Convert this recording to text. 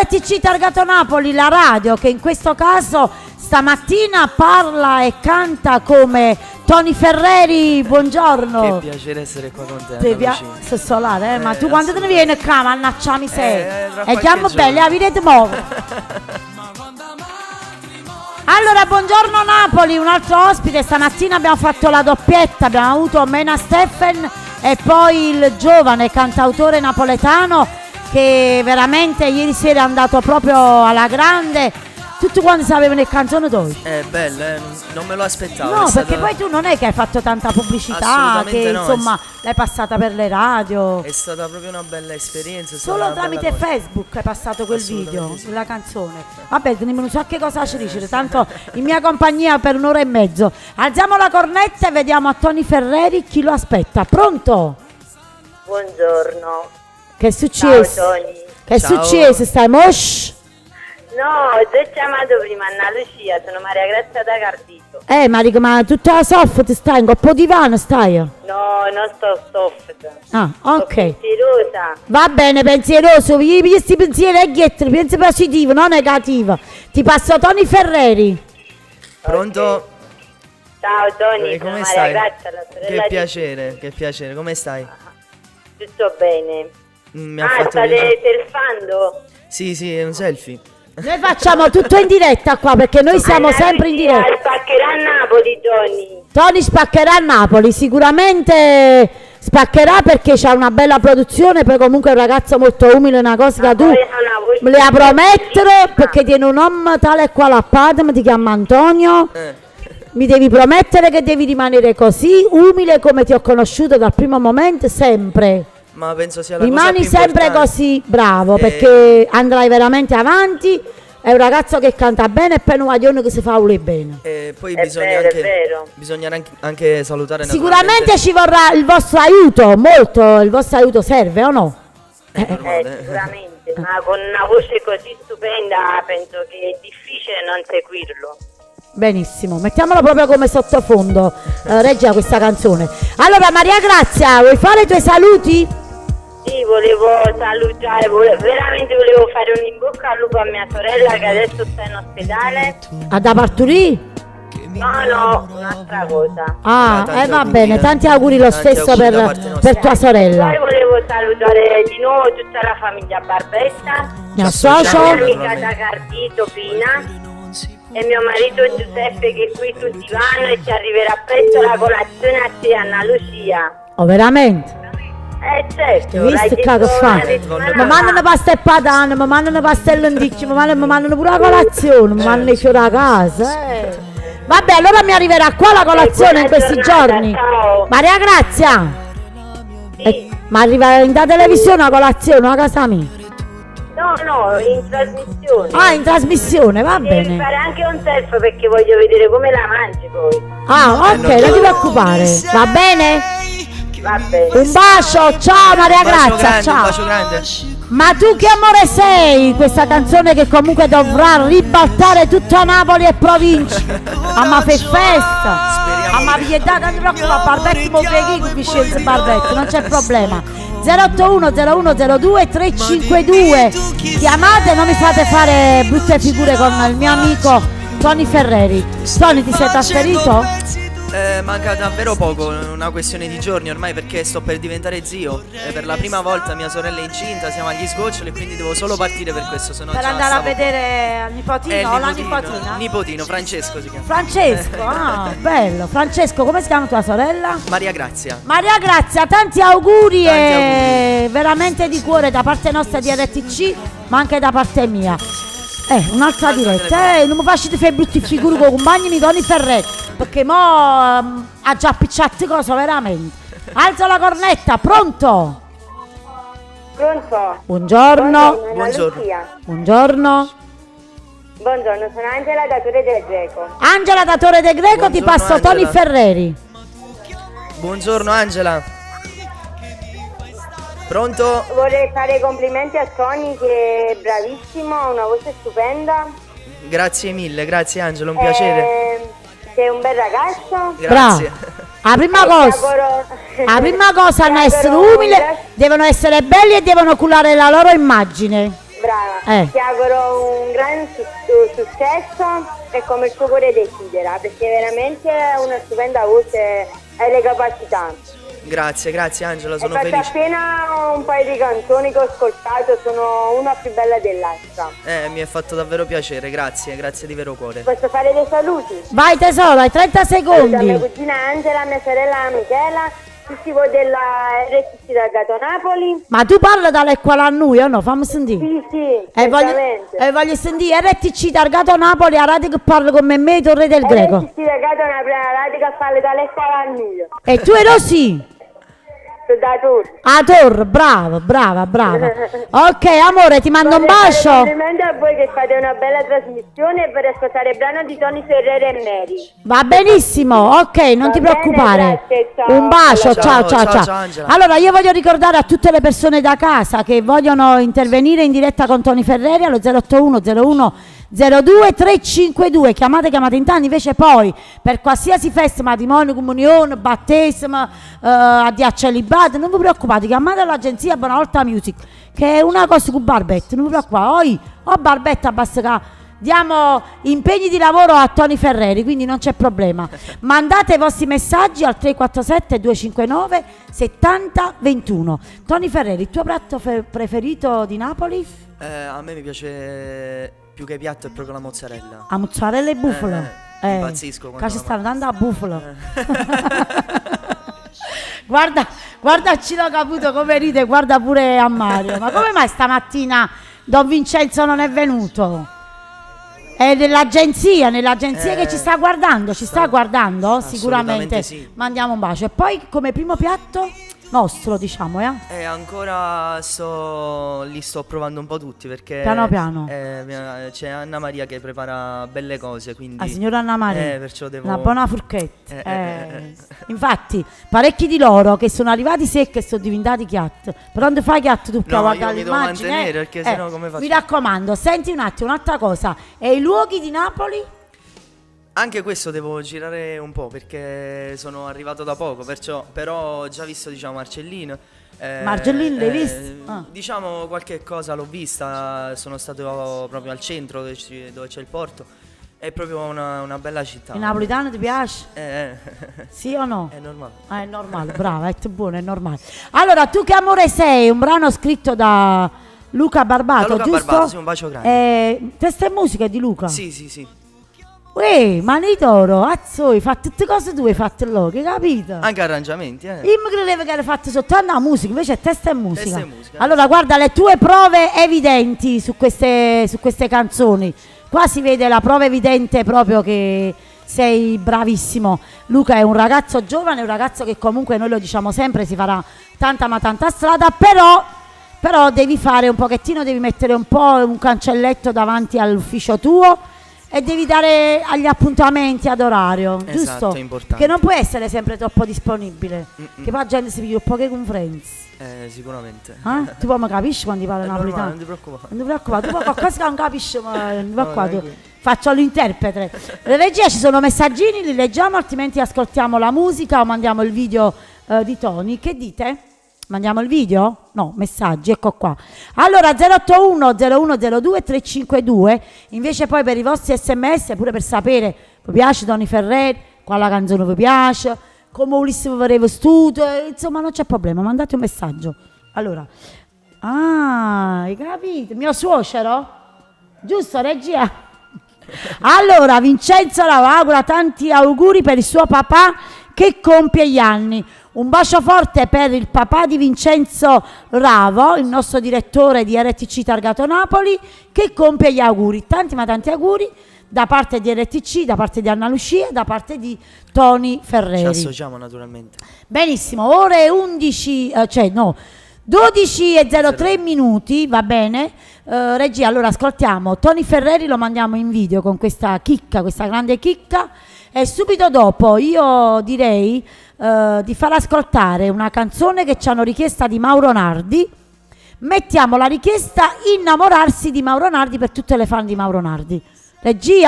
RTC Targato Napoli, la radio che in questo caso stamattina parla e canta come Tony Ferreri. Buongiorno. Che piacere essere qua con te. Solare, ma tu quando te ne vieni qua, mannacciami sei. E chiamo belle, vedete mo'. Allora, buongiorno Napoli, un altro ospite. Stamattina abbiamo fatto la doppietta, abbiamo avuto Mena Steffen e poi il giovane cantautore napoletano che veramente ieri sera è andato proprio alla grande. Tutti quanti sapevano le canzoni tue. Belle, non me lo aspettavo. No, perché poi tu non è che hai fatto tanta pubblicità, che no, insomma l'hai passata per le radio. È stata proprio una bella esperienza. Solo tramite Facebook hai passato quel video, sì, la canzone. Vabbè, non so che cosa ci dice, tanto in mia compagnia per un'ora e mezzo. Alziamo la cornetta e vediamo a Tony Ferreri chi lo aspetta. Pronto? Buongiorno. Che è successo? Ciao Tony. Che è successo? Stai mosci? No, ti ho chiamato prima Anna Lucia, sono Maria Grazia da Cardito. Marico, ma tutta la soffit stai, in coppo divano stai? No, non sto soft. Ah, ok. Sto pensierosa. Va bene, pensieroso, gli questi pensieri e ghiettere, pensi positivo, non negativo. Ti passo Tony Ferreri. Pronto? Okay. Ciao Tony, come sono stai? Maria Grazia, la sorella che piacere, come stai? Tutto bene. Mi ha fatto state piacere. surfando? Sì, è un selfie. Noi facciamo tutto in diretta qua perché noi siamo sempre in diretta. Spaccherà a Napoli, Tony. Tony spaccherà a Napoli, sicuramente spaccherà perché c'ha una bella produzione, poi comunque è un ragazzo molto umile, una cosa che tu me la promettere perché tiene un nome tale e quale a Padma, ti chiama Antonio. Mi devi promettere che devi rimanere così umile come ti ho conosciuto dal primo momento, sempre. Ma penso sia la Rimani cosa più sempre importante. così bravo perché andrai veramente avanti. È un ragazzo che canta bene e poi un guaglione che si fa volere bene. E poi È bisogna vero, anche, è vero. bisogna anche salutare Sicuramente ci vorrà il vostro aiuto, molto, il vostro aiuto serve o no? Sicuramente, ma con una voce così stupenda penso che è difficile non seguirlo. Benissimo, mettiamolo proprio come sottofondo, reggia questa canzone. Allora Maria Grazia, vuoi fare i tuoi saluti? Sì, volevo salutare, veramente volevo fare un in bocca al lupo a mia sorella che adesso sta in ospedale. Ha da partorire? No, un'altra cosa. Va bene, tanti auguri lo stesso per tua sorella. Poi volevo salutare di nuovo tutta la famiglia Barbetta. Mi associo. La mia amica da Cardito, Pina. E mio marito Giuseppe che qui tutti vanno e ci arriverà presto la colazione a te, Anna Lucia. Oh, veramente? Certo. Hai visto che fa? Mi mandano pasta e patane, mi mandano pasta e lenticchie, mi mandano pure la colazione, mi mandano i fiori a casa. Vabbè, allora mi arriverà qua la colazione in questi giorni. Ciao. Maria Grazia, Sì. ma arriva in da televisione la colazione a casa mia? No, in trasmissione. In trasmissione, va Devi bene. fare anche un self perché voglio vedere come la mangi poi. Ok, non ti preoccupare, va bene? Va bene. Un bacio, ciao Maria Grazia, grande, ciao. un bacio grande. Ma tu che amore sei? Questa canzone che comunque dovrà ribaltare tutta Napoli e provincia. Ma fe festa. Ma pietà, non ti preoccupare, Barbetti Montreghi con Vincenzo Barbetti, non c'è problema. 081 0102 352. Chiamate, non mi fate fare brutte figure con il mio amico Tony Ferreri. Tony, ti sei trasferito? Manca davvero poco, una questione di giorni ormai perché sto per diventare zio. Per la prima volta mia sorella è incinta, siamo agli sgoccioli e quindi devo solo partire per questo. Sennò Per già andare a stavo- vedere il nipotino o la nipotina? Nipotino, Francesco si chiama. Francesco, bello. Francesco, come si chiama tua sorella? Maria Grazia. Maria Grazia, tanti auguri Tanti e veramente di cuore da parte nostra di RTC, ma anche da parte mia. Un'altra diretta, non mi faccio fare brutti figure con i compagni di Tony Ferretti, perché mo ha già appicciato cosa veramente. Alza la cornetta, pronto? Pronto? Buongiorno. Buongiorno. Buongiorno. Buongiorno, sono Angela da Torre del Greco. Angela da Torre del Greco, ti Buongiorno, passo Tony Angela. Ferreri. Buongiorno Angela. Pronto? Vorrei fare complimenti a Tony che è bravissimo, ha una voce stupenda. Grazie mille, grazie Angela, un piacere. Sei un bel ragazzo. Grazie. La prima cosa hanno essere umili, devono essere belli e devono curare la loro immagine. Brava, ti auguro un gran successo e come il tuo cuore desidera, perché veramente è una stupenda voce, hai le capacità. Grazie Angela, sono Hai fatto felice. appena un paio di canzoni che ho ascoltato, sono una più bella dell'altra. Mi è fatto davvero piacere, grazie di vero cuore. Posso fare dei saluti? Vai tesoro, hai 30 Saluto a mia secondi. cugina Angela, a mia sorella Michela, tutti voi della RTC da Gato Napoli. Ma tu parli dalle quale a noi o no? Fammi sentire. Sì, E voglio sentire RTC Targato Napoli, a radio che parla con me, Torre del Greco. RTC da Gato Napoli, la radio che fa dalle scuole a noi. E tu eri sì? Da tutti. A Torre, brava. Ok, amore, ti mando un bacio. Complimenti a voi che fate una bella trasmissione per ascoltare il brano di Tony Ferreri e Mary. Va benissimo, ok, non Va ti bene, preoccupare. grazie, ciao. Un bacio, ciao. Ciao, Angela. Allora, io voglio ricordare a tutte le persone da casa che vogliono intervenire in diretta con Tony Ferreri allo 081 01 02 352. Chiamate in tanti, invece poi per qualsiasi festa, matrimonio, comunione, battesimo, addio a celibato, non vi preoccupate, chiamate l'agenzia Buonvolta Music, che è una cosa con Barbetta, non vi preoccupate. Barbetta basta che diamo impegni di lavoro a Tony Ferreri, quindi non c'è problema. Mandate i vostri messaggi al 347 259 70 21. Tony Ferreri, il tuo piatto preferito di Napoli? A me mi piace più che piatto è proprio la mozzarella. A mozzarella e bufala. Impazzisco quando Che ci la sta andando a bufala. Guarda Cino Caputo come ride, guarda pure a Mario. Ma come mai stamattina Don Vincenzo non è venuto? È nell'agenzia che ci sta guardando, sicuramente. Sì. Mandiamo un bacio. E poi come primo piatto nostro, diciamo, E ancora li sto provando un po' tutti perché Piano. c'è Anna Maria che prepara belle cose, quindi La signora Anna Maria, perciò devo... una buona forchetta. Infatti, parecchi di loro che sono arrivati secchi e sono diventati chiatti. Però non ti fai chiatti tu che No, guarda io mi devo l'immagine. mantenere, perché sennò come faccio? Mi raccomando, senti un attimo, un'altra cosa. E i luoghi di Napoli? Anche questo devo girare un po' perché sono arrivato da poco, però ho già visto, diciamo, Marcellino. Marcellino l'hai visto? Ah. Diciamo qualche cosa l'ho vista, sono stato proprio al centro dove c'è il porto. È proprio una bella città. Il napolitano ti piace? Sì o no? È normale. È normale, brava, è buono, è normale. Allora, Tu che amore sei, un brano scritto da Luca Barbato, Da Luca giusto? Barbato, sì, un bacio grande. Testa e musica è di Luca? Sì. Uè, Manitoro, hai fatto tutte cose tue, hai fatto là, che capito? Anche arrangiamenti, Io mi credevo che era fatto soltanto la musica, invece è testa e musica. Testa e musica. Allora, guarda, le tue prove evidenti su queste canzoni. Qua si vede la prova evidente proprio che sei bravissimo. Luca è un ragazzo giovane, un ragazzo che comunque, noi lo diciamo sempre, si farà tanta ma tanta strada, però devi fare un pochettino, devi mettere un po' un cancelletto davanti all'ufficio tuo e devi dare agli appuntamenti ad orario, Esatto, giusto? è importante. Che non puoi essere sempre troppo disponibile, che poi la gente si piglia poche conferenze. Sicuramente. Tu poi mi capisci quando ti parlo È napoletano? normale, non ti preoccupare. Non ti preoccupare, tu poi qualcosa che non capisci, ma non ti preoccupare, tranquillo. faccio l'interprete. Le regie ci sono messaggini, li leggiamo, altrimenti ascoltiamo la musica o mandiamo il video di Tony. Che dite? Mandiamo il video? No, messaggi, ecco qua. Allora 081 0102 352, invece poi per i vostri sms, pure per sapere, vi piace Tony Ferreri, quale canzone vi piace, come volesse vorrei studio, insomma non c'è problema, mandate un messaggio. Allora, hai capito? Mio suocero? Giusto, regia? Allora, Vincenzo Rava augura tanti auguri per il suo papà che compie gli anni. Un bacio forte per il papà di Vincenzo Ravo, il nostro direttore di RTC Targato Napoli, che compie gli auguri. Tanti ma tanti auguri da parte di RTC, da parte di Anna Lucia, da parte di Tony Ferreri. Ci associamo naturalmente. Benissimo, ore 12:03 minuti, va bene. Regia, allora ascoltiamo Tony Ferreri, lo mandiamo in video con questa chicca, questa grande chicca, e subito dopo io direi di far ascoltare una canzone che ci hanno richiesta di Mauro Nardi. Mettiamo la richiesta Innamorarsi di Mauro Nardi per tutte le fan di Mauro Nardi. Regia.